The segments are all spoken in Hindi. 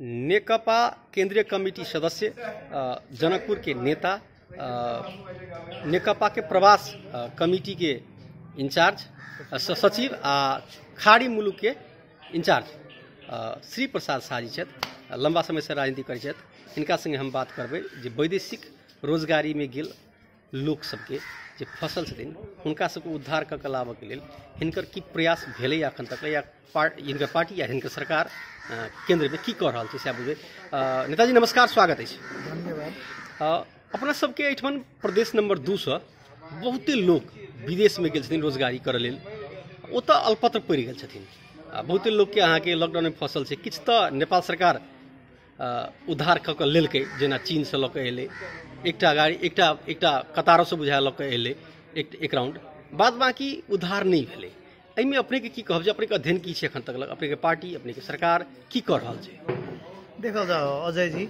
नेकपा केंद्रीय कमिटी सदस्य जनकपुर के नेता नेकपा के प्रवास कमिटी के इंचार्ज सचिव खाड़ी मुलुक के इंचार्ज श्री प्रसाद शाह जी छथि। लंबा समय से राजनीति करै छथि। हिनका संगे हम बात करबै जे वैदेशिक रोजगारी में गेल लोक सबके जे फसल छथिन हुनका सबके उद्धार कऽ कऽ लाबऽ के लेल हिनकर की प्रयास भेलै अखन तक, या हिनकर पार्टी या हिनकर सरकार केंद्र में की कऽ रहल छै से बुझबै। नेताजी नमस्कार, स्वागत अछि। धन्यवाद। अपना सबके एहिठाम प्रदेश नंबर 2 से बहुते लोग विदेश में गेल छथिन रोजगारी करऽ लेल, ओतऽ अल्पत्र पड़ि गेल छथिन। बहुते लोग के अहाँके लॉकडाउन में फसल छै। किछु तऽ नेपाल सरकार उद्धार कऽ कऽ लेलकै, जेना चीन से लऽ कऽ एलै एकटा गाड़ी, एकटा कतारो से बुझा लऽ कऽ एलै एक राउंड, बाद बाकी उद्धार नहीं भेलै। एहिमे अपने के की कहब जे अपने के अध्ययन की छै एखन तक, अपने के पार्टी, अपने के सरकार की कर रहल छै? देखल जाओ अजय जी,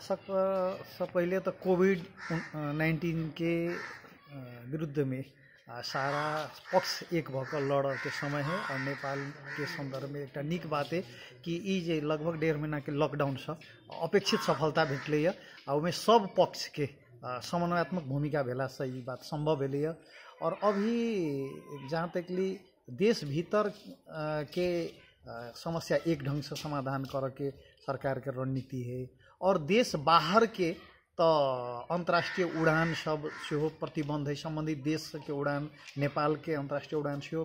सबसे पहले तो कोविड-19 के विरुद्ध में सारा पक्ष एक भकर लड़ के समय है। और नेपाल के संदर्भ में एक निक बात है कि ये लगभग 1.5 महीना के लॉकडाउन से अपेक्षित सफलता भेटलै है। और सब पक्ष के समन्वयात्मक भूमिका भेला से ये बात संभव भेलै है। और अभी जहाँ तक ली देश भीतर के समस्या एक ढंग से समाधान करके सरकार के रणनीति है, और देश बाहर के तो अंतर्राष्ट्रीय उड़ान सब सेहो प्रतिबंध है। संबंधित देश के उड़ान, नेपाल के अंतर्राष्ट्रीय उड़ान सेहो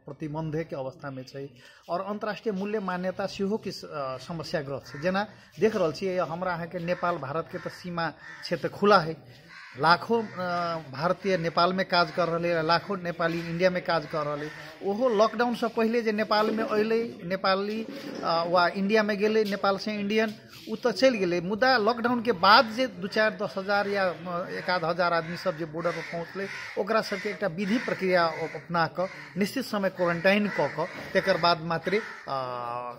प्रतिबंध के अवस्था में है। और अंतर्राष्ट्रीय मूल्य मान्यता सेहो की समस्याग्रस्त है। जेना देख रहा छी हमरा अहाँ के नेपाल भारत के तो सीमा क्षेत्र खुला है। लाखों भारतीय नेपाल में काज कर रहे, लाखों नेपाली इंडिया में काज कर रहे। ओहो लॉकडाउन से पहले जे नेपाल में अले, नेपाली वा इंडिया में गेले, नेपाल से इंडियन उ तो चल गए। मुद्दा लॉकडाउन के बाद जे 2-4-10 हजार या 1-आध हजार आदमी सब जे बॉर्डर पर पहुँचले, ओकरा सबके एक विधि प्रक्रिया अपना कर निश्चित समय क्वारंटाइन कऽ तेकर बाद मात्रे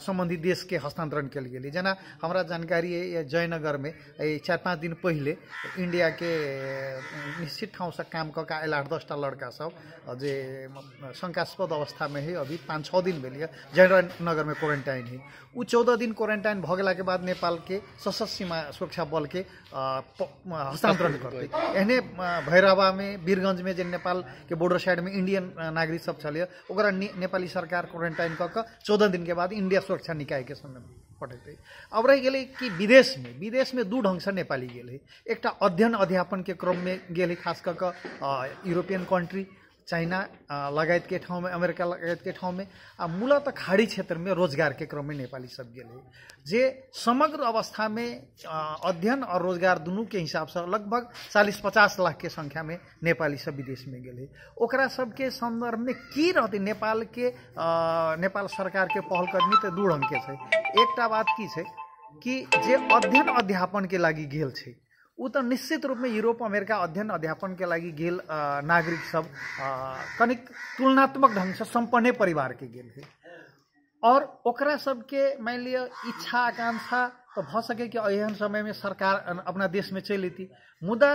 संबंधित देश के हस्तांतरण कल गेलै। जेना हमरा जानकारी है जयनगर में 4-5 दिन पहले इंडिया के निश्चित ठाउँ से काम कऽ आयल 8-10टा लड़का सब जे शंकास्पद अवस्था में है। अभी 5-6 दिन भेल जयनगर में क्वारंटाइन है। उ 14 दिन क्वारंटाइन भ गेला के बाद नेपाल के सशस्त्र सीमा सुरक्षा बल के हस्तांतरण करते। एहने भैरवा में, वीरगंज में जे नेपाल के बॉर्डर साइड में इंडियन नागरिक सब चलिए, ओकरा नेपाली सरकार क्वारंटाइन कऽ 14 दिन के बाद इंडिया सुरक्षा निकाय के समय पठेते। अब रह गए कि विदेश में 2 ढंग से नेपाली गेले। एक अध्ययन अध्यापन के क्रम में गेले, खास करके यूरोपियन कंट्री, चाइना लगायत के ठाउँ में, अमेरिका लगायत के ठाउँ में, मूलतः खाड़ी क्षेत्र में रोजगार के क्रम में नेपाली सब गेले। जे समग्र अवस्था में अध्ययन और रोजगार दोनों के हिसाब से लगभग 40-50 लाख के संख्या में नेपाली सब विदेश में गेले। ओकरा सब के संदर्भ में की रहते नेपाल के नेपाल सरकार के पहलकदमी तो 2 ढंग के छै। एकटा बात की छै कि जे अध्ययन अध्यापन के लागी गेल छै, उ तो निश्चित रूप में यूरोप अमेरिका अध्ययन अध्यापन के लागी गेल नागरिक सब कनिक तुलनात्मक ढंग से संपन्न परिवार के गेल है। और ओकरा सबके मान लिया इच्छा आकांक्षा तो भ सके कि एहन समय में सरकार अपना देश में चल अती। मुद्दा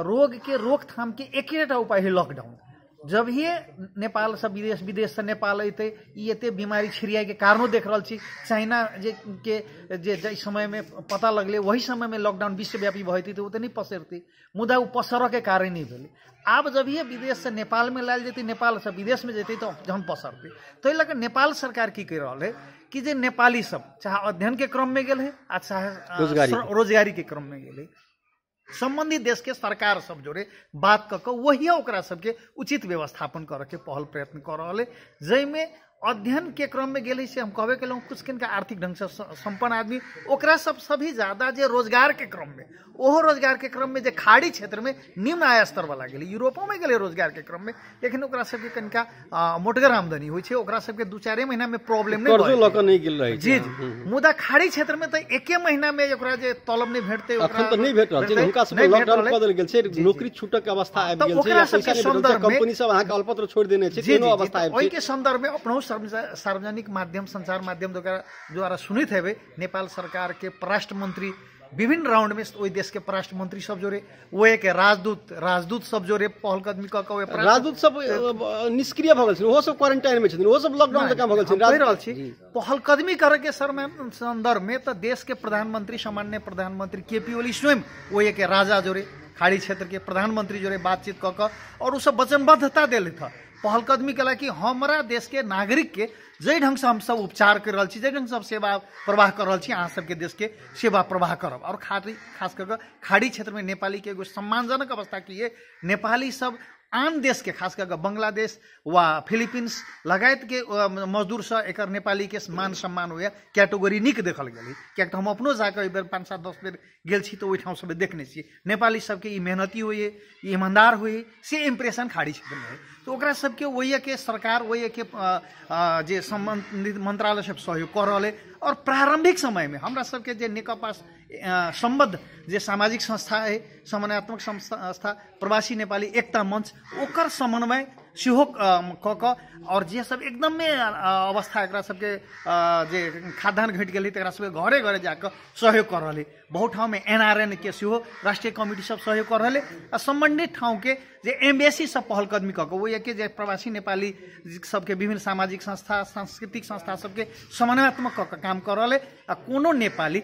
रोग के रोकथाम के एकेटा उपाय है लॉकडाउन। जब ये नेपाल से विदेश से नेपाल अते ये बीमारी छिड़िया के कारणों देख रहा छी। चाइना जे समय में पता लगले वही समय में लॉकडाउन विश्वव्यापी भती तो नहीं पसरती। मुद्दा वो पसर के कारण नहीं भेले। अब जब ये विदेश से नेपाल में लाल जेती, नेपाल से विदेश में जेती तो जहन पसरती। तो ये लगे नेपाल सरकार की कर रहा है कि जे नेपाली सब चाहे अध्ययन के क्रम में गेल है, चाहे रोजगारी के क्रम में गेल है, संबंधित देश के सरकार सब जोड़े बात कऽ वही ओकरा सबके उचित व्यवस्थापन करे के पहल प्रयत्न कर रहा है। जैमें अध्ययन के क्रम में गेले से हम कहबे केलहुँ कुछ किनका आर्थिक ढंग से संपन्न आदमी, ओकरा सब सभी ज्यादा जे रोजगार के क्रम में, ओहो रोजगार के क्रम में जे खाड़ी क्षेत्र में निम्न आय स्तर वाला गेले, यूरोपों में गेले रोजगार के क्रम में, लेकिन ओकरा सबके कनिका मोटगर आमदनी होइ छै, ओकरा सबके 2-4 महीना में प्रॉब्लम नहीं गेल रहे। जी मुद्दा खाड़ी क्षेत्र में तो 1 महीना में ओकरा जे तलब नहीं भेटते, ओकरा तो नहीं भेट रहल छै। हुनका सब लॉकडाउन कऽ देल गेल छै, नौकरी छूटक अवस्था आबि गेल छै, पैसा नहि भेटल छै, कंपनी सब अहाँके अल्पत्र छोड़ि देने छै, कोनो अवस्था आबि छै। ओहि के संदर्भ में अपनो सार्वजनिक माध्यम, संचार माध्यम द्वारा सुनित हेबे नेपाल सरकार के परराष्ट्र मंत्री विभिन्न राउंड में वही देश के परराष्ट्र मंत्री सब जोरे वो एक राजदूत सब जोरे पहल कदमी क के राजदूत सब निष्क्रिय भ गेल छै, ओहो सब क्वारंटाइन में छथिन, ओहो सब लॉकडाउन जकां भ गेल छै। कहि रहल छी पहल कदमी करे के संदर्भ में तो देश के प्रधानमंत्री सामान्य प्रधानमंत्री केपी ओली स्वयं वो एक राजा जोरे खाड़ी क्षेत्र के प्रधानमंत्री जोरे बातचीत क और उ सब वचनबद्धता देले था पहल कदमी केला कि हमारा देश के नागरिक के जै ढंग से हम सब उपचार कर रहल छी, जै ढंग से सेवा प्रवाह कर रहल छी, अहाँ सबके देश के सेवा प्रवाह करब। और खास करके खाड़ी क्षेत्र में नेपाली के एगो सम्मानजनक अवस्था की है। नेपाली सब आन देश के खास करके बांग्लादेश वा फिलिपिन्स लगायत के मजदूर से एक नेपाली के मान सम्मान हुए कैटेगरी निक देखल गेल। क्या हम अपनो जाकर 5-7-10 बेर गेल छी तो ओहि ठाउँ सब देखने छी नेपाली सबके ई मेहनती हुए, ईमानदार हुए से इम्प्रेशन खाड़ी क्षेत्र में है। तो ओकरा सबके वही के सरकार वही के जे संबंधित मंत्रालय सब सहयोग कर रहा है। और प्रारंभिक समय में हमरा सबके जे नेकपा संबद्ध जे सामाजिक संस्था है, समन्वयात्मक संस्था प्रवासी नेपाली एकता मंच ओकर समन्वय सेहो क और जे सब एकदम में अवस्था एकरा सबके जे खाद्यान्न घट गेलै तकरा सबके घरे घरे जाकर सहयोग कर रहे। बहुत ठाउँ में NRN के सेहो राष्ट्रीय कमिटी सब सहयोग कर रहे। आ संबंधित ठाउँ के जे एम्बेसी सब पहल कदमी क वो ये जे प्रवासी नेपाली सबके विभिन्न सामाजिक संस्था सांस्कृतिक संस्था सबके समन्वयात्मक काम कर रहे। आ कोनो नेपाली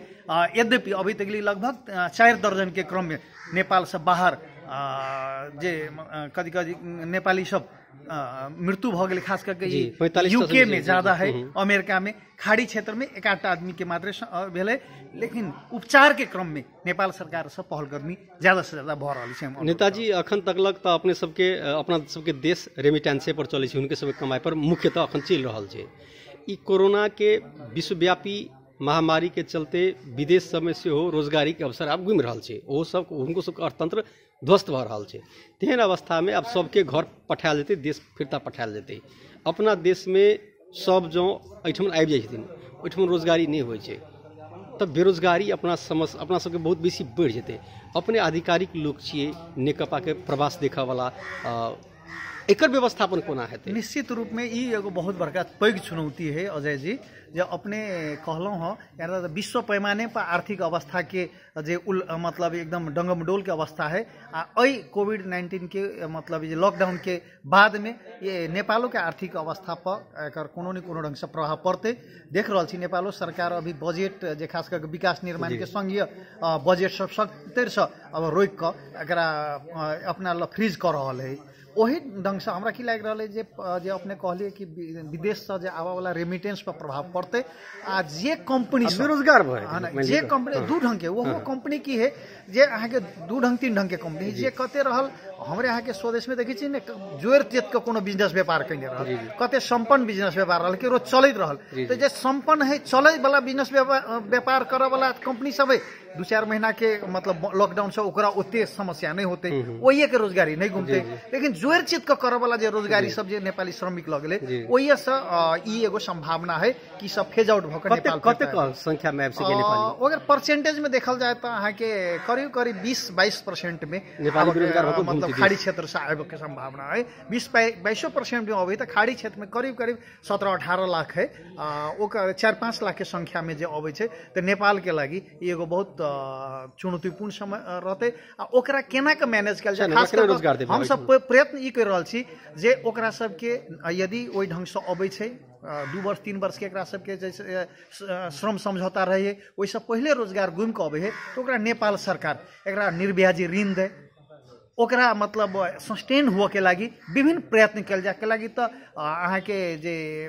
यद्यपि अभी तक लगभग 4 दर्जन के क्रम में नेपाल से बाहर जे कदी नेपाली सब मृत्यु भ गेलै। खास करके यूके में ज्यादा है, अमेरिका में खाड़ी क्षेत्र में 1-8 आदमी के मात्र भेले। लेकिन उपचार के क्रम में नेपाल सरकार सब पहल कदमी ज्यादा से ज्यादा भ रहल छै। नेताजी अखन तकलक तो अपना सबके देश रेमिटेंसे पर चलै छै, उनके सबके कमाई पर मुख्यतः अखन चल रहल छै। ई कोरोना के विश्वव्यापी महामारी के चलते विदेश सब में सेहो रोजगारी के अवसर आब घुमि रहल छै, ओ सब उनको सबके अर्थतंत्र ध्वस्त भ रहल छै। तेहन अवस्था में अब सबके घर पठायल जेतै, देश फिरता पठायल जेतै। अपना देश में सब जो एहिठाम आबि जाइ छथिन ओहिठाम रोजगारी नहीं होइ छै तब बेरोजगारी अपना सबके बहुत बेसी बढ़ि जेतै। अपने आधिकारिक लोक छियै, नेकपा के प्रवास देखा वाला, एकर व्यवस्थापन कोना हेतै? निश्चित रूप में ई एगो बहुत बड़का पैघ चुनौती है अजय जी। जो अपने कहलौं हँ यार विश्व पैमाने पर आर्थिक अवस्था के जे मतलब एकदम डंगमडोल के अवस्था है। कोविड-19 के मतलब ये लॉकडाउन के बाद में ये नेपालों के आर्थिक अवस्था पर एकर कोनो न कोनो ढंग से प्रभाव पड़ते देख रहा छी। नेपालो सरकार अभी बजेट जे खास करके विकास निर्माण के संघीय बजेट सब सख्तर से अब रोक कर एकरा अपना फ्रीज कर रहा है। वही ढंग से हमरा की लग रहा है जे अपने कहलिए कि विदेश से जे आवा वाला रेमिटेंस पर प्रभाव पड़ते। आ जे कंपनी बेरोजगार जे कंपनी दू ढंग के वो कंपनी की है जे अहाँ के 2 ढंग 3 ढंग के कंपनी जे कते रहल हमरे यहाँ के स्वदेश में देखी ने जोर तेत के कोनो बिजनेस व्यापार कैले रहल, कते संपन्न बिजनेस व्यापार रहल कि रोज चलैत रहल। तो जे संपन्न है चलै वाला बिजनेस व्यापार करे वाला कंपनी सब है 2-4 महीना के मतलब लॉकडाउन से ओकरा ओते समस्या नहीं होते, वही के रोजगारी नहीं घूमते। लेकिन जोर चित के करे वाला जे रोजगारी सब जे नेपाली श्रमिक लगले वही से ई एगो संभावना है कि सब फेज आउट भ के नेपाल कते संख्या में आबि सके नेपाली। अगर परसेंटेज में देखल जाए तो अहाँ के करीब 20-22% में नेपाली बेरोजगार मतलब खाड़ी क्षेत्र से आबे के संभावना है। 20-22% में अभी तो खाड़ी क्षेत्र में करीब 17-18 लाख है। ओकर 4-5 लाख के संख्या में जे अबै छै तो नेपाल के लागि एगो बहुत चुनौतीपूर्ण समय रहते। ओकरा केना के मैनेज कयल जाय, खास कर हम सब प्रयत्न ई कर रहल छी जे ओकरा सबके यदि ओहि ढंग से अबै छै 2-3 वर्ष के एकरा सबके जैसे श्रम समझौता रहे ओहिसँ पहिले रोजगार घुमि के अबै है तो ओकरा नेपाल सरकार एकरा निर्ब्याजी ऋण दे, ओकरा मतलब सस्टेन हुआ के लागि विभिन्न प्रयत्न कल जाए के लागि। तो अहाँ के जे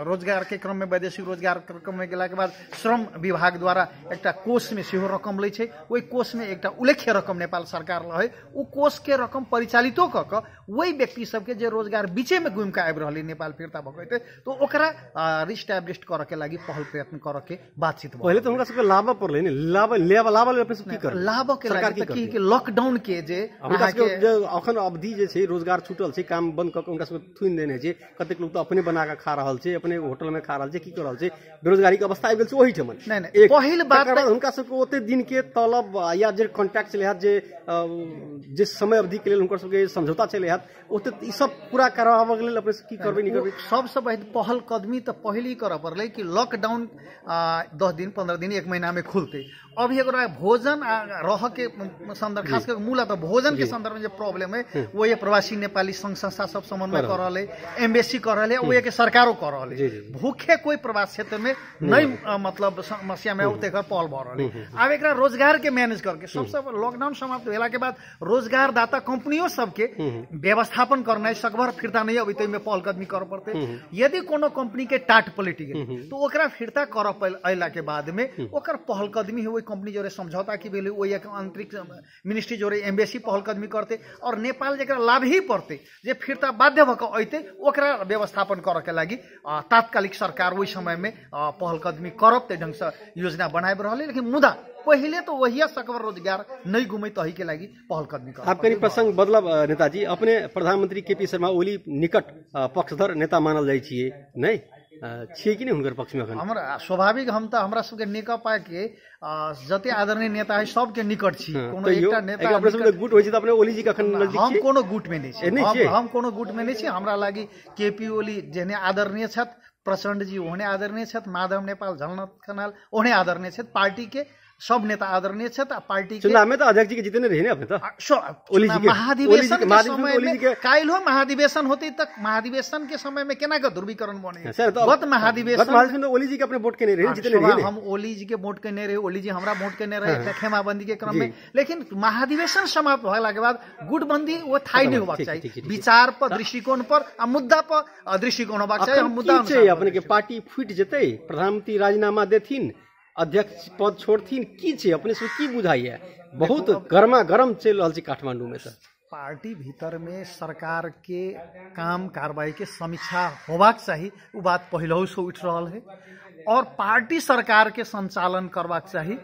रोजगार के क्रम में वैदेशिक रोजगार के क्रम में गेला के बाद श्रम विभाग द्वारा एकटा कोष में सेहो रकम लै छै। ओहि कोष में एकटा उल्लेख्य रकम नेपाल सरकार रहे ओ कोष के रकम परिचालितो क के वही व्यक्ति सबके जे रोजगार बीचे में घुमि के आबि रहलै नेपाल फिरता भऽ तो ओकरा रिस्टैब्लिश करे के लागि पहल प्रयत्न करे के बातचीत पहले तो हमरा सबके लाभ पड़लै ने लाभ अपने सब की कर लाभ के लागि कि लॉकडाउन के जे के अखन अवधि जे छै रोजगार छूटल छै, काम बंद क के उनका सब थुइन देने छै, कतेक लोग तो अपने बना के खा रहल छै, अपने होटल में खा रहल छै, की कर रहल छै, बेरोजगारी के अवस्था आबि गेल छै ओही ठमन। नहीं पहिल बात हुनका सबके ओते दिन के तलब या जे कॉन्ट्रैक्ट चले हाथ जे समय अवधि के लेल हुनकर सबके समझौता चले हाथ ओते ई सब पूरा कराबे के लेल अपने की करबे नहीं करबे। सबसे पहल कदमी तो पहले ही करे पड़ले कि लॉकडाउन 10 दिन 15 दिन 1 महीना में खुलते। अभी अगर भोजन रह के संदर्भ खास कर मूल तो भोजन के संदर्भ में जो प्रॉब्लम है वो ये प्रवासी नेपाली संघ संस्था सब समन्वय कर रहा है, एम्बेसी कर रहा है, वो ये के सरकारों कर रहा है। भूखे कोई प्रवास क्षेत्र में नहीं मतलब समस्या में उते पहल बढ़ रहा है। अब एक रोजगार के मैनेज करके सबसे लॉकडाउन समाप्त होला के बाद रोजगार दाता कंपनियों सबके व्यवस्थापन करना है सकभर फिरता नहीं अभी तक में पहल कदमी कर पड़ते। यदि कोनो कंपनी के टाट पलटी गए तो ओकरा फिरता कर अला के बाद में ओकर पहल कदमी है कंपनी जोरे समझौता की भेल वो एक आंतरिक मिनिस्ट्री जोरे एम्बेसी पहल कदमी करते और नेपाल जरा लाभ ही पड़ते जे फिरता बाध्य भक अते ओकरा व्यवस्थापन करे के लागी तात्कालिक सरकार वही समय में पहल कदमी करब ते ढंग से योजना बनाए रहले। लेकिन मुदा पहले तो वही सकवर रोजगार नहीं घूमे तही के लागी पहल कदमी कर। आप कहीं प्रसंग बदलब नेताजी, अपने प्रधानमंत्री केपी शर्मा ओली निकट पक्षधर नेता मानल जाइ छियै नहीं छियै कि नहीं हुनकर पक्ष में? हमरा स्वाभाविक हम तो हमरा सबके नेकपा के जते आदरणीय नेता है सबके निकट छी। कोनो एकटा नेता अपने सब गुट होय छै त अपने ओली जी कखन नजदीक हम कोनो गुट में नहीं छी, हम कोनो गुट में नहीं छी। हमरा लागि केपी ओली जेने आदरणीय छथि, प्रचंड जी ओहने आदरणीय छथि, माधव नेपाल झलनाथ खनाल ओहने आदरणीय छथि, पार्टी के सब नेता आदरणीय छथि। पार्टी के चुनाव में तो अध्यक्ष जी के जितने रहे अपने तो महाधिवेशन के समय में काल्हो महाधिवेशन होती तक महाधिवेशन के समय में केना का ध्रुवीकरण बने गत महाधिवेशन में ओली जी के अपने वोट के नहीं रहे जितने रहे हम ओली जी के वोट के नहीं रहे, ओली जी हमरा वोट के नहीं रहे खेमाबंदी के क्रम में। लेकिन महाधिवेशन समाप्त होला के बाद गुटबंदी वो थाई नहीं होबाक चाहिए, विचार पर दृष्टिकोण पर आ मुद्दा पर दृष्टिकोण होबाक चाहिए। मुद्दा अपने के पार्टी फूट जेते, प्रधानमंत्री राजीनामा देथिन, अध्यक्ष पद छोड़थिन, की छे अपने से की बुझाइए? बहुत गर्मा गर्म चल रहा है काठमांडू में। सर पार्टी भीतर में सरकार के काम कार्रवाई के समीक्षा होबाक चाहिए, वो बात पहले से उठ रहा है और पार्टी सरकार के संचालन करवाक चाहिए,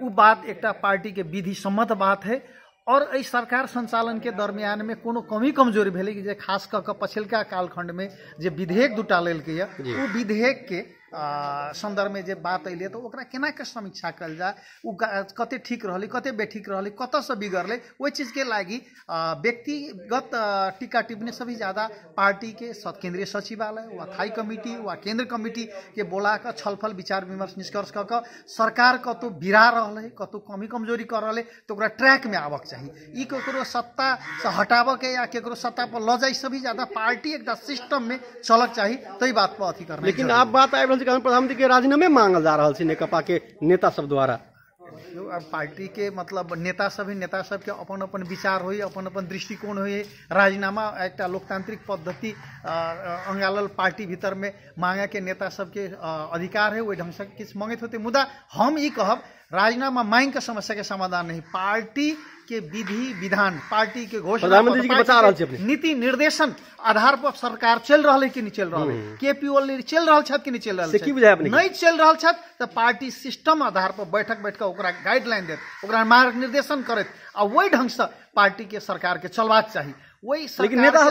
वो बात एक पार्टी के विधि सम्मत बात है। और इस सरकार संचालन के दरमियान में कोनो कमी कमजोरी भेले कि जे खास कर पछिलका कालखंड में जे विधेयक दुटा लेल के वो विधेयक के संदर्भ में जे बात अइले तो ओकरा केना के समीक्षा कल जाए, उ कते ठीक रहले कते बेठीक रहले कत से बिगड़ले, वही चीज के लागी व्यक्तिगत टीका टिप्पणी से भी ज्यादा पार्टी के केंद्रीय सचिवालय व थाई कमिटी व केंद्र कमिटी के बोला कर छलफल विचार विमर्श निष्कर्ष कर सरकार कतौ बिरा रहले कतौ कमी कमजोरी कर रहले तो ओकरा ट्रैक में आबक चाहिए। ई केकरो सत्ता से हटाबक के या केकरो सत्ता पर ल जाए से भी ज्यादा पार्टी एक सिस्टम में चलक चाहिए, तई बात पर अथी करना। लेकिन आप बात आबि प्रधानमंत्री के राजीनामे मांगल जा रहा है नेकपा के नेता सब द्वारा। पार्टी के मतलब नेता सब के अपन अपन विचार होई, अपन अपन दृष्टिकोण होई। राजीनामा एक लोकतांत्रिक पद्धति अंगालल पार्टी भीतर में मांगे के नेता सबके अधिकार है, वही ढंग से किस मांगत होते। मुदा हम ई कहब राजीनामा मांग के समस्या के समाधान नहीं, पार्टी के विधि विधान पार्टी के घोषणा नीति निर्देशन आधार पर सरकार चल रहा है कि नहीं चल रहा है, केपी ओली चल रहा है कि नहीं चल रहा है, नहीं चल रहा है तो पार्टी सिस्टम आधार पर बैठ ओकरा गाइडलाइन देत, ओकरा मार्ग निर्देशन करत और वही ढंग से पार्टी के सरकार के चलवाक चाहिए। वही लेकिन नेता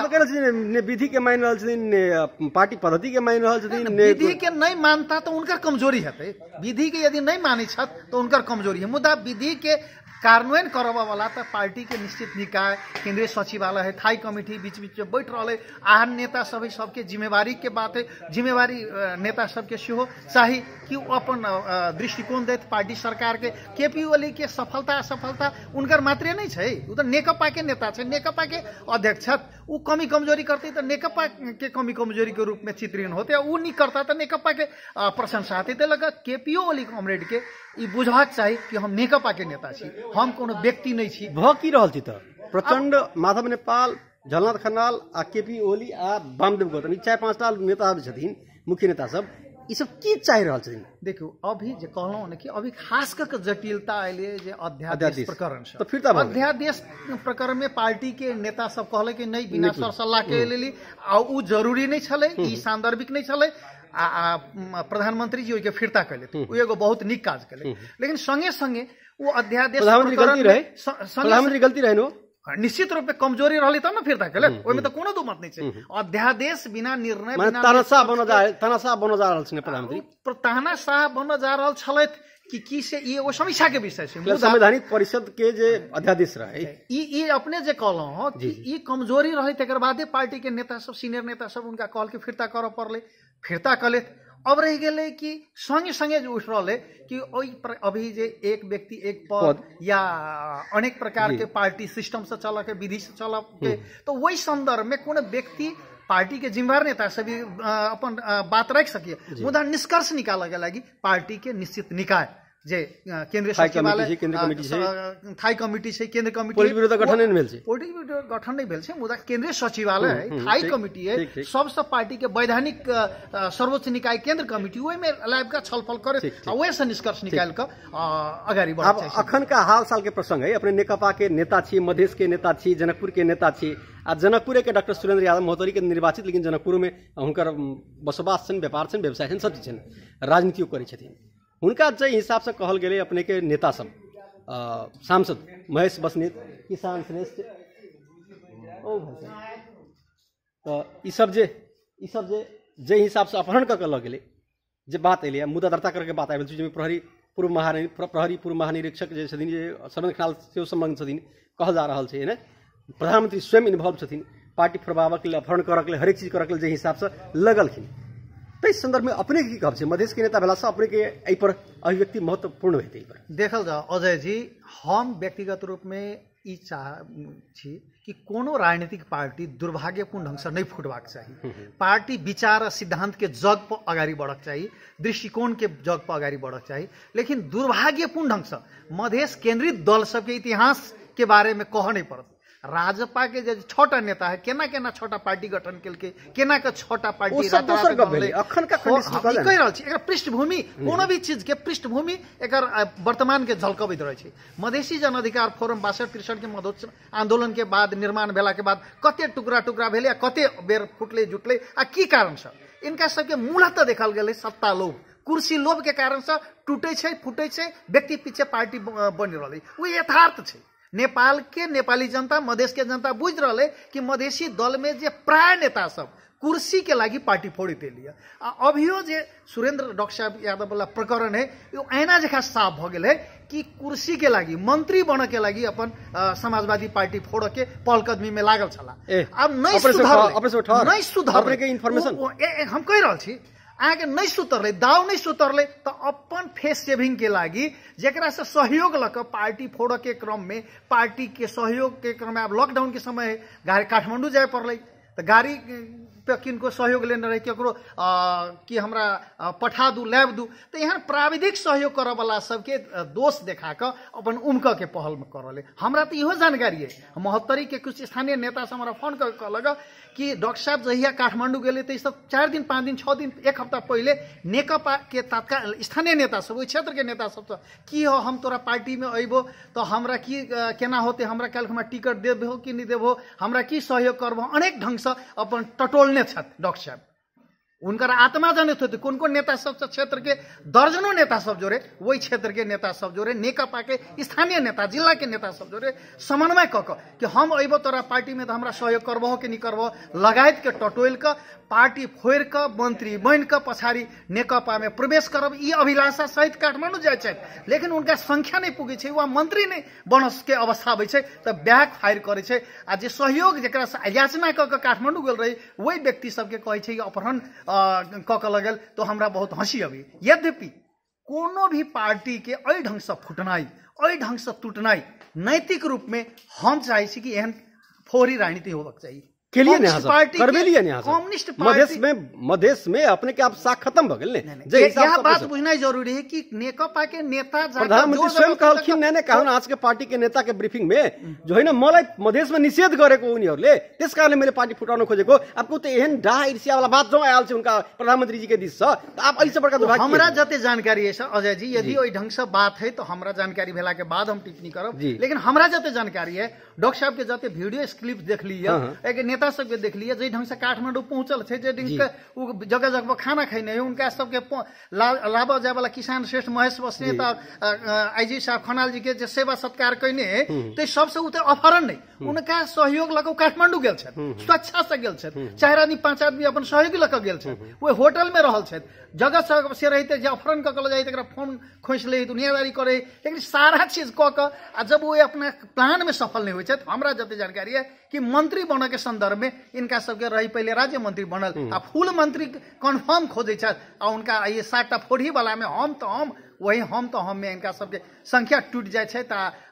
विधि के मान रहा पार्टी पद्धति के मान रहा विधि के नहीं मानता तो उनकर कमजोरी है, विधि के यदि नहीं मानी तो उनकर कमजोरी है। मुद्दा विधि के कार्यान्वयन करवा वाला तो पार्टी के निश्चित निकाय केंद्रीय सचिवालय है, थाई कमिटी बीच बीच में बैठ रहा है। आन नेता सब सबके जिम्मेवारी के बात है, जिम्मेवारी नेता सबके सेहो चाहिए कि वो अपन दृष्टिकोण देत पार्टी सरकार के। केपी ओली के सफलता असफलता उनकर मात्रे नहीं है, वो तो नेकपा के नेता है, नेकपा के अध्यक्ष, वो कमी कमजोरी करते तो नेकपा के कमी कमजोरी के रूप में चित्रण होते, वो नहीं करता तो नेकपा के प्रशंसा आती। तो लगा केपी ओली कॉमरेड के ई बुझबाक चाहिए कि हम नेकपा के नेता छी, हम कोनो व्यक्ति नहीं छी। भ की रहल छी त प्रचंड माधव नेपाल झलनाथ खनाल आ केपी ओली आ वामदेव गौतम ई 4-5 टा नेता छथिन, मुख्य नेता सब, ई सब की चाहि रहल छथिन? देखियो अभी जे कहलहुं ने कि अभी खास कर जटिलता आइले जे अध्यादेश प्रकरण से, तो फिर अध्यादेश प्रकरण में पार्टी के नेता सब कहले कि नहीं बिना सर सलाह के लेली आ उ जरूरी नहीं छले, ई सांदर्भिक नहीं छले। प्रधानमंत्री जी के फिरता कैले वो एगो बहुत निक काज कैले, लेकिन संगे संगे वो अध्यादेश प्रधानमंत्री गलती रहे नो निश्चित रूप में कमजोरी रहली तब न फिर्ता केलक, ओहिमे त कोनो दू मत नहीं छै। अध्यादेश बिना निर्णय बिना तानाशाह बन जा रहल छै प्रधानमंत्री, तानाशाह बन जा रहल छलथि कि से ये वो समीक्षा के विषय छै। संवैधानिक परिषद के जे अध्यादेश रहे ई अपने जे कहलहुँ कि ई कमजोरी रहे, तकर बादे पार्टी के नेता सब, सीनियर नेता सब उनका कहल के फिरता करऽ पड़ले, फिरता कले। अब रह गए कि संगे संगे जो उठ रहे कि अभी जे एक व्यक्ति एक पद या अनेक प्रकार के पार्टी सिस्टम से चल के, विधि से चल के, तो वही संदर्भ में कोनो व्यक्ति पार्टी के जिम्मेवार नेता से भी अपन बात रख सकिए। मुदा निष्कर्ष निकाले के लगी पार्टी के निश्चित निकाय जे केंद्रीय सचिवालय, थाई कमिटी छै, केंद्र कमिटी, पोलिट ब्यूरो गठन नहीं भेल छै, पोलिट ब्यूरो गठन नहीं भेल छै, मुदा केंद्रीय सचिवालय है, थाई कमिटी है, सबसे पार्टी के वैधानिक सर्वोच्च निकाय केंद्र कमिटी, ओहि में लाइव का छलफल करे, वही से निष्कर्ष निकाल कर अगाडि बढ़ छै। अखन का हाल साल के प्रसंग है, अपने नेकपा के नेता छी, मधेश के नेता छी, जनकपुर के नेता छी। आ जनकपुर के डॉक्टर सुरेंद्र यादव महोदरी के निर्वाचित, लेकिन जनकपुर में हुनकर बसोबास छन, व्यापार छन, व्यवसाय छन, सब चीज छन, राजनीतियो करै छथिन। उनका जे हिसाब से कहल गेले अपने के नेता सब, सांसद महेश बस्नेत, किसान श्रेष्ठ, ओ भाई तो ई सब जे हिसाब से अपहरण कर लग गेले, जे बात एलिए मुद्दा दर्ता करके बात आयल छै, प्रहरी पूर्व महानिरीक्षक जे छथिन, जे सरन खनाल से संबंध छथिन, कहल जा रहल छै ने प्रधानमंत्री स्वयं इन्वॉल्व छथिन, पार्टी फोड़बाबक लेल, अपहरण करक लेल, हरेक चीज करक लेल जे हिसाब से लगलखिन। तो इस संदर्भ में अपने की कहब छै, मधेश के नेता भेला से अपने के एहि पर अभिव्यक्ति महत्वपूर्ण हेतै। एहि पर देखल जाओ अजय जी, हम व्यक्तिगत रूप में ई छी कि कोनो राजनीतिक पार्टी दुर्भाग्यपूर्ण ढंग से नहीं फूटबाक चाहिए। पार्टी विचार और सिद्धांत के जग पर अगाडि बढ़क चाहिए, दृष्टिकोण के जग पर अगाडि बढ़क चाहिए, लेकिन दुर्भाग्यपूर्ण ढंग से मधेश केंद्रित दल सबके इतिहास के बारे में कह नहीं पड़त। राजपा के जो छोटा नेता है, केना केना छोटा पार्टी गठन केलके, केना के छोटा पार्टी पृष्ठभूमि, कोनो भी चीज के पृष्ठभूमि एक वर्तमान के झलकबैत रहे छै। मधेसी जन अधिकार फोरम 62-63 के मधोत्सव आंदोलन के बाद, निर्माण भेला के बाद कते टुकड़ा टुकड़ा भेले, कते बेर फुटले जुटले, आ की कारण से इनका सबके मूलतः देखल गेले सत्ता लोभ, कुर्सी लोभ के कारण से टूटे छै, फूटे छै, व्यक्ति पीछे पार्टी बनि रहलै। वो यथार्थ छै। नेपाल के नेपाली जनता, मधेश के जनता बुझ रहे कि मधेसी दल में जे प्राय नेता सब कुर्सी के लागी पार्टी फोड़ी दे लिया। अभियो जे सुरेंद्र डॉक्टर साहब यादव वाला प्रकरण है, यो ऐना जखा साफ हो गए है कि कुर्सी के लागी, मंत्री बन के लागी अपन समाजवादी पार्टी फोड़ के पहलकदमी में लागल छला। अब नहीं सुधर हम कह रहा छी, आगे नहीं सुतरले, दाव नहीं सुतरले, तो अपन फेस सेविंग के लागी जेकरा से सहयोग लक पार्टी फोड़ के क्रम में, पार्टी के सहयोग के क्रम में, अब लॉकडाउन के समय गाड़ी काठमांडू जाए पड़ल, तो गाड़ी पे किनको सहयोग लेने रहे, केकरो कि हमरा पठा दू, लैब दू, तो यहाँ प्राविधिक सहयोग करे वाला सबके दोष देखा कर अपन उमक के पहल में करले। हमरा तो इहो जानकारी है, महोत्तरी के कुछ स्थानीय नेता से हमरा फोन कर कहलक कि डॉक्टर साहब जहिया काठमांडू गए तो सब 4 दिन 5 दिन 6 दिन 1 हफ्ता पहले नेकपा के तत्काल स्थानीय नेता सब, ओहि क्षेत्र के नेता सब की हो हम तोरा पार्टी में अबो तो हमरा की केना होते, हमरा कल हमरा टिकट देबो कि नहीं देबो, हमरा की सहयोग करबो, अनेक ढंग से अपन टटोलने छथि डॉक्टर साहब। उनकर आत्मा जनित होते कौन कौन नेता सब क्षेत्र के दर्जनों नेता सब जोड़े, वही क्षेत्र के नेता सब जोड़े, नेकपा के स्थानीय नेता, जिला के नेता सब जोड़े समन्वय क कि हम अबो तोरा पार्टी में तो हमरा सहयोग करबो कि नहीं करबो, लगायत के टटोल के पार्टी फोड़ के मंत्री बन के पछाड़ी नेकपा में प्रवेश करब, ई अभिलाषा सहित काठमांडू जाए छै, लेकिन उनका संख्या नहीं पुगे छै, वह मंत्री नहीं बनस के अवस्था आबै छै, तो बैक फायर करे छै। आ जे सहयोग जेकरा से याचना क के काठमांडू गेल रही, वही व्यक्ति सबके कहे छै अपहरण क लगल, तो हमरा बहुत हंसी अभी। यद्यपि कोनो भी पार्टी के अई ढंग से फुटनाई, अई ढंग से टूटनाई नैतिक रूप में हम चाहे छी कि एहन फोरी राजनीति होबक चाहिए। कम्युनिस्ट मधेश में अपने के आप साख खत्म भ गेल ने, यह बात बुझना जरूरी है कि नेकपा के नेता प्रधानमंत्री स्वयं कहलखिन ने कहन आज के पार्टी के नेता के ब्रीफिंग में जो है ना मलाई मधेश में निषेध गरेको उनीहरुले, त्यस कारणले मैले पार्टी फुटाउन खोजेको। आपको तो एहन डाहा ईर्ष्या वाला बात जो आयल छै उनका प्रधानमंत्री जी के दिस से, तो आप ऐसे बड़का दुर्भाग्य। हमरा जते जानकारी है सर अजय जी, यदि ओई ढंग से बात है तो हमरा जानकारी भेला के बाद हम टिप्पणी करब, लेकिन हमरा जते जानकारी है डॉक्टर साहब के जते वीडियो क्लिप देख लिया एक नेता सब के देख लिया जे ढंग से काठमांडू पहुंचल छे जे ढंग के जगह जगह पर खाना खैने उनका सबके लाभ जाए वाला किसान श्रेष्ठ महेश बस्नेत आईजी साहब खनाल जी के जे सेवा सत्कार कैने ते सबसे उते अपहरण नहीं उनका सहयोग लग काठमांडू गेल छे स्वच्छता से गेल छे 4 आदमी 5 आदमी अपन सहयोगी लग गेल छे वो होटल में रहल छे जगह से रहते जे अपहरण क के जाए फोन खोस ले दुनियादारी करे लेकिन सारा चीज क के जब वो अपना प्लान में सफल नहीं हुए हमरा जते जानकारी है कि मंत्री बने के संदर्भ में इनका सबके रही पहले राज्य मंत्री बनल आ फुल मंत्री कन्फर्म खोजे आ उनका ये 7टा फोड़ी वाला में हम तो हम वही हम तो हम में इनका सबके संख्या टूट जाए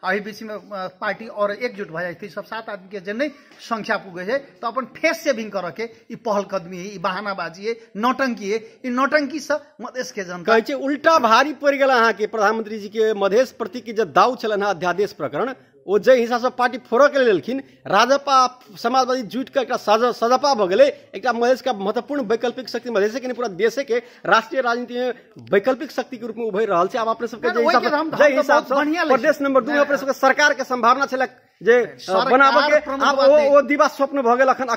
अभी बीच में पार्टी और एकजुट भ जाए सब 7 आदमी के जे नहीं संख्या पुगे है तो अपन फेस सेविंग कर के ई पहल कदमी है ई बहानाबाजी है नौटंकी है ई नौटंकी से मधेश के जनता कहे उल्टा भारी पड़ गया अहाँ के प्रधानमंत्री जी के मधेश प्रति के जो दाव चलन अध्यादेश प्रकरण वो जे हिसाब से पार्टी फोड़ के लेलखिन राजपा समाजवादी जुट के एक सजपा भ गए एक मधेश का महत्वपूर्ण वैकल्पिक शक्ति मधेश के पूरा देश के राष्ट्रीय राजनीति में वैकल्पिक शक्ति के रूप में उभर रहा है। अब अपने सबके जे हिसाब से प्रदेश नंबर 2 में अपने सबके सरकार के संभावना छल जे बनाबे के अब वो दिवा स्वप्न भ गेल अखन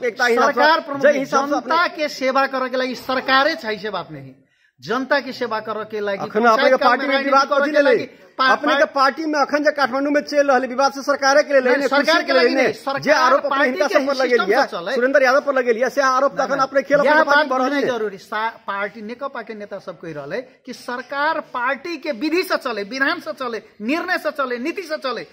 एकता हिसाब से जनता के सेवा करे के लागि सरकारे छै से बात नहीं जनता की सेवा करे के लागि अखन अपने पार्टी में विवाद कथि ले ले अपने के पार्टी में अखन जे काठमांडू में चल रहल विवाद से सरकार के लिए सरकार के लिए जे आरोप अपने हिनका सब पर लगे लिया सुरेंद्र यादव पर लगे लिया से आरोप तखन अपने खेल बात बढ़ले जरूरी पार्टी नेकपा के नेता सब कह रहले कि सरकार पार्टी के विधि से चले विधान से चले निर्णय से चले नीति से चले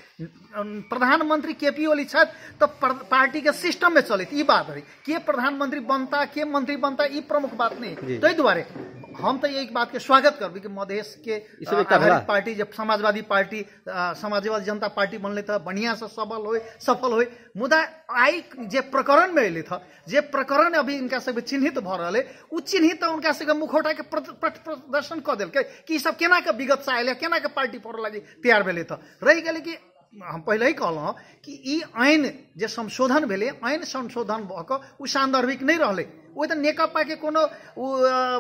प्रधानमंत्री केपी ओली छत तो पार्टी के सिस्टम में चले ई बात है के प्रधानमंत्री बनता के मंत्री बनता ई प्रमुख बात नहीं तो द्वारे हम तो एक बात के स्वागत करबी कि मधेश के पार्टी जब समाजवादी पार्टी समाजवादी जनता पार्टी बनले था बढ़िया से सफल होए मुदा आई जे प्रकरण में अले था जे प्रकरण अभी इनका सब चिन्हित भ रहा है उ चिन्हित उनका सब मुखौटा के प्रदर्शन क देल कि सब केना के विगत से आयल केना के पार्टी फोड़ लगी तैयार भेले था रह गए कि हम पहले ही कहलहुँ कि ई आइन जे संशोधन भेले आइन संशोधन भ क उ सांदर्भिक नहीं रहले वो तो नेकपा के कोनो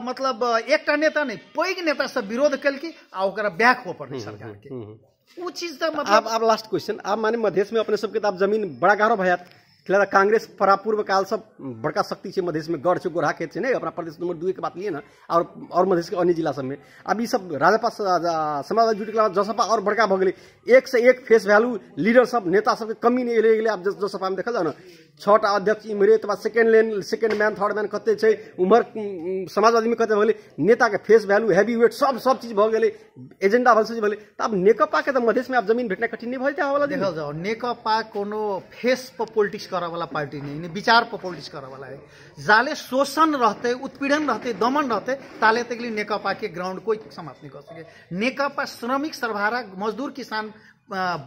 मतलब एकटा नेता नहीं पैघ नेता सब विरोध कलकी आ ओकरा बैक हो पड़े सरकार के वो चीज तो मतलब अब लास्ट क्वेश्चन आप माने मधेश में अपने सबके तो जमीन बड़ा गाढ़ो भयात खिला कांग्रेस पूर्व काल सब बड़का शक्ति से मधेश में गढ़ गोरा खेत नहीं अपना प्रदेश नंबर 2 के बात लिए ना और मधेश के अन्य जिला सब में अब ये सब राजपा समाजवादी जुट के जसपा और बड़का भ गए एक से एक फेस वैल्यू लीडर सब नेता सब कमी नहीं रह गए अब जसपा में देखल जाओ ना 6टा अध्यक्ष इमरे तो सेकेंड मैन थर्ड मैन कते छै उमर समाजवादी में कते भले नेता के फेस वैल्यू हैवी वेट सब चीज भ गए एजेंडा भल भले अब नेकपा के तो मधेश में अब जमीन भेटना कठिन नहीं भइल वाला देखल जाओ नेकपा कोनो फेस पर पॉलिटिक्स करे वाला पार्टी नहीं विचार पर पॉलिटिक्स करे वाला है जाले शोषण रहते उत्पीड़न रहते दमन रहते ताले तक नेकपा के ग्राउंड कोई समाप्त नहीं कर सके नेकपा श्रमिक सर्वहारा मजदूर किसान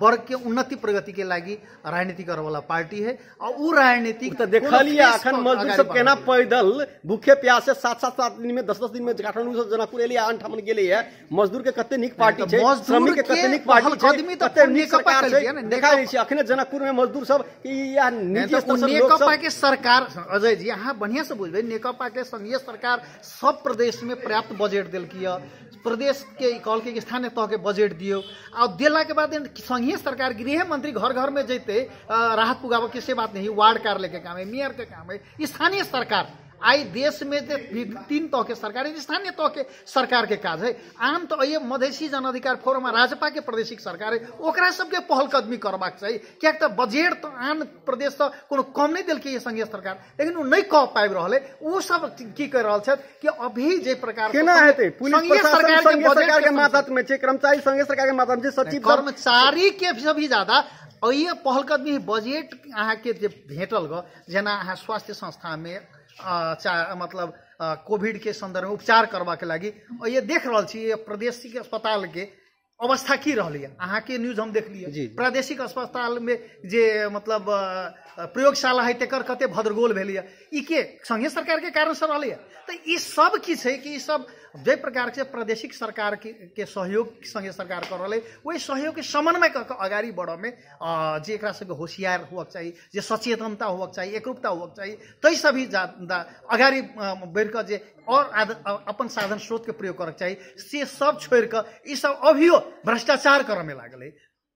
वर्ग के उन्नति प्रगति के लागि राजनीति करे वाला पार्टी है और उ राजनीति तो देखलिए अखन मजदूर सब केना पैदल भूखे प्यासे 7-7 दिन में 10-10 दिन में काठमांडू से जनकपुर एलिया अंठामन गेले है मजदूर के कते निक पार्टी छै श्रमिक के कते निक पार्टी छै कते निक सरकार छै देखाइ छै अखने जनकपुर में मजदूर सब कि या नीति स्तर सब लोग नेकपा के सरकार अजय जी यहाँ बढ़िया से बुझबे नेकपा के संघीय सरकार सब प्रदेश में पर्याप्त बजट देल किया प्रदेश के कॉल के स्थानीय तह के बजट दियो और दिला के बाद संघीय सरकार गृह मंत्री घर घर में जैते राहत पुगावे के से बात नहीं वार्ड कार्यालय के काम है मेयर के काम है स्थानीय सरकार आई देश में 3 तह के सरकार स्थानीय तह के सरकार के काज है आम तो ये मधेसी जन अधिकार फोरम राजपा के प्रादेशिक सरकार है ओकरा सबके पहल कदमी करबाक चाहिए क्या तो बजट तो आन प्रदेश तो कोनो कम नहीं दिल के संघीय सरकार लेकिन वो नहीं कह पाबि रहले वो सब की कर रहल छै कि अभी जे प्रकार केना हेतै पुलिस प्रशासन सरकार के मातहत में छै कर्मचारी संघीय सरकार के मातहत में सचिव कर्मचारी के भी ज्यादा और ये पहल कदमी बजट अहाँ के जे भेटल ग जेना अहाँ स्वास्थ्य संस्था में मतलब कोविड के संदर्भ में उपचार करबा के लगी और ये देख रहा छे प्रादेशिक अस्पताल के अवस्था की रही है अहाँ के न्यूज हम देख लिए प्रादेशिक अस्पताल में जे मतलब प्रयोगशाला है तेकर कते भद्रगोल भेल ई के संघीय सरकार के कारण से रही है तो ये सब की है कि सब जे प्रकार से प्रादेशिक सरकार के सहयोग संघीय सरकार कर रहा है वही सहयोग के समन्वय अगाड़ी बढ़ में जे एकरा सबके होशियार होक चाहिए जे सचेतनता होक चाहिए एकरूपता होक चाहिए तै सभी अगाड़ी बढ़ कर जे और अपन साधन स्रोत के प्रयोग करक चाहिए से सब छोड़ कर ई सब अभियो भ्रष्टाचार करे में लागल है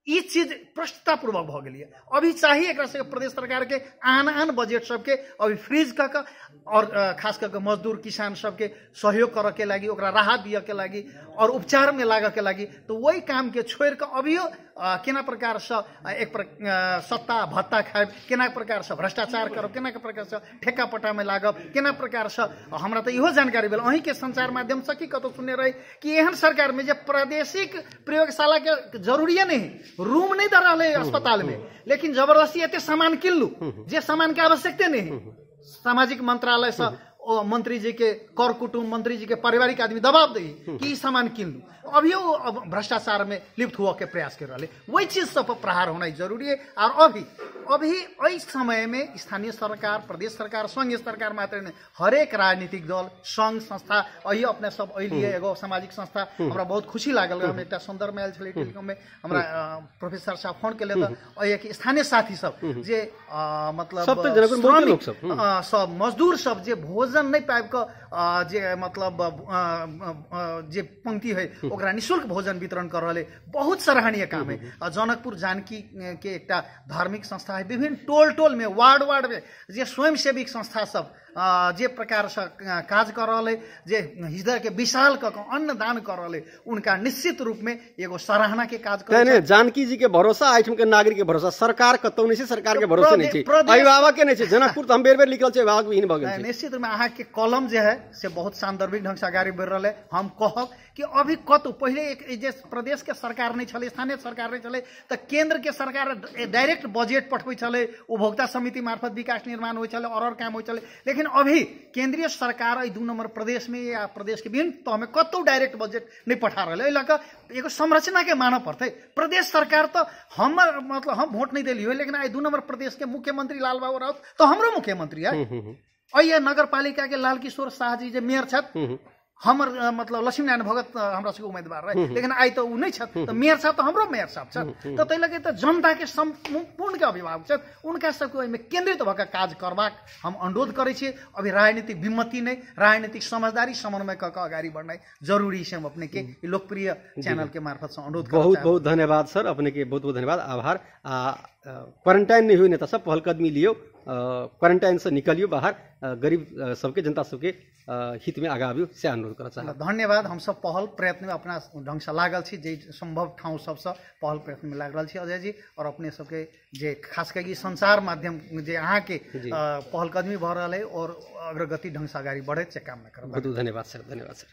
ई चीज प्रष्टतापूर्वक भ गेलिए। अभी चाहिए एकरा से प्रदेश सरकार के आन बजेट सबके अभी फ्रीज क के और खास करके मजदूर किसान सबके सहयोग करे के लागि, ओकरा राहत दिए के लागि और उपचार में लागे के लागि, तो वही काम के छोड़ के अभियो केना प्रकार से सत्ता भत्ता खाए, केना प्रकार से भ्रष्टाचार करब, केना प्रकार से ठेका पट्टा में लागब, केना प्रकार से हमरा तो इहो जानकारी भेल अहीं के संचार माध्यम से की कतो सुनने रही कि एहन सरकार में जे प्रादेशिक प्रयोगशाला के जरूरी नहीं, रूम नहीं दे रहे अस्पताल में, लेकिन जबरदस्ती एते सामान किन लू जे सामान के आवश्यकता नहीं। सामाजिक मंत्रालय से मंत्री जी के कर कुटुंब, मंत्री जी के पारिवारिक आदमी दबाव दी कि सामान किन लू, अभियो भ्रष्टाचार में लिप्त हुआ के प्रयास कर रहे, वही चीज सब पर प्रहार होना जरूरी है। और अभी इस समय में स्थानीय सरकार, प्रदेश सरकार, संघीय सरकार मात्र नहीं, हरेक राजनीतिक दल, संघ संस्था अही अपने सब अलिए एगो सामाजिक संस्था हमरा बहुत खुशी लागल। हम एक संदर्भ में आयल छलै टेलीकॉम में, हमरा प्रोफेसर साहब फोन केले त स्थानीय साथी सब जे मतलब सब मजदूर सब जे भोजन नहीं पाबि के जे मतलब जे पंक्ति है ओकरा निःशुल्क भोजन वितरण कर रहे, बहुत सराहनीय काम है। जनकपुर जानकी के एक धार्मिक संस्था है, विभिन्न टोल में वार्ड में जे स्वयंसेवी संस्था सब जे प्रकार से काज कर रहे, जे हृदय के विशाल क अन्न दान कर रहे, उनका निश्चित रूप में एगो सराहना के काज कर। जानकी जी के भरोसा, आइठम के नागरिक के भरोसा, सरकार कतौ नहीं, सरकार के भरोसे नहीं छै, अभिभावक के नहीं छै। जनकपुर तो हम बेर लिखल छै, अभिभावक विहीन भ गेल छै। निश्चित रूप में अहाँ के कलम जे है से बहुत सांदर्भिक ढंग से आगाड़ी बढ़ रहा है। हम कहब कि अभी कतौ पहले एक जे प्रदेश के सरकार नहीं छले, स्थानीय सरकार नहीं छले, तो केंद्र के सरकार डायरेक्ट बजेट पठबै छले, उपभोक्ता समिति मार्फत विकास निर्माण होइ छले और काम होइ छले। लेकिन अभी केंद्रीय सरकार 2 नंबर प्रदेश में या प्रदेश के विभिन्न तह में कतौ डायरेक्ट बजेट नहीं पठा रहे, एहि लऽ एगो संरचना के मानव पड़ते। प्रदेश सरकार तो हम मतलब हम वोट नहीं दिलियो, लेकिन 2 नंबर प्रदेश के मुख्यमंत्री लाल बाबू राउत तो हमरो मुख्यमंत्री है। ये नगर पालिका के लाल किशोर शाह जी जे मेयर छथि, हमर मतलब लक्ष्मीनारायण भगत हमरा सबके उम्मीदवार रहे, लेकिन आई तो उ नहीं छथि, तो मेयर साहब तो हमरो मेयर साहब छथि, तो तै लगे तो जनता के संपूर्ण के अभिभावक छथि, उनका सबके ओहिमे केंद्रित भऽ काज करबाक हम अनुरोध करै छी। अभी राजनीतिक विमति नहीं, राजनीतिक समझदारी समन्वय कऽ के आगाड़ी बढ़नाइ जरूरी है। हम अपने के लोकप्रिय चैनल के मार्फत से अनुरोध करब। बहुत बहुत धन्यवाद सर, अपने के बहुत बहुत धन्यवाद, आभार। क्वारंटाइन नहीं हुई नेता सब पहलकदमी लियो, क्वारंटाइन से निकलियो बाहर, गरीब सबके जनता सबके हित में आगा आबियो से अनुरोध करना चाहब। धन्यवाद। हम सब पहल प्रयत्न में अपना ढंग से लागल छी, जे संभव ठाव सबसे पहल प्रयत्न में लाग रहल छी अजय जी, और अपने सबके जे खास करके संचार माध्यम जे अहाँ के पहलकदमी भऽ रहल है और अग्रगति ढंग से आगाड़ी बढ़े से कामना करब। बहुत धन्यवाद सर, धन्यवाद सर।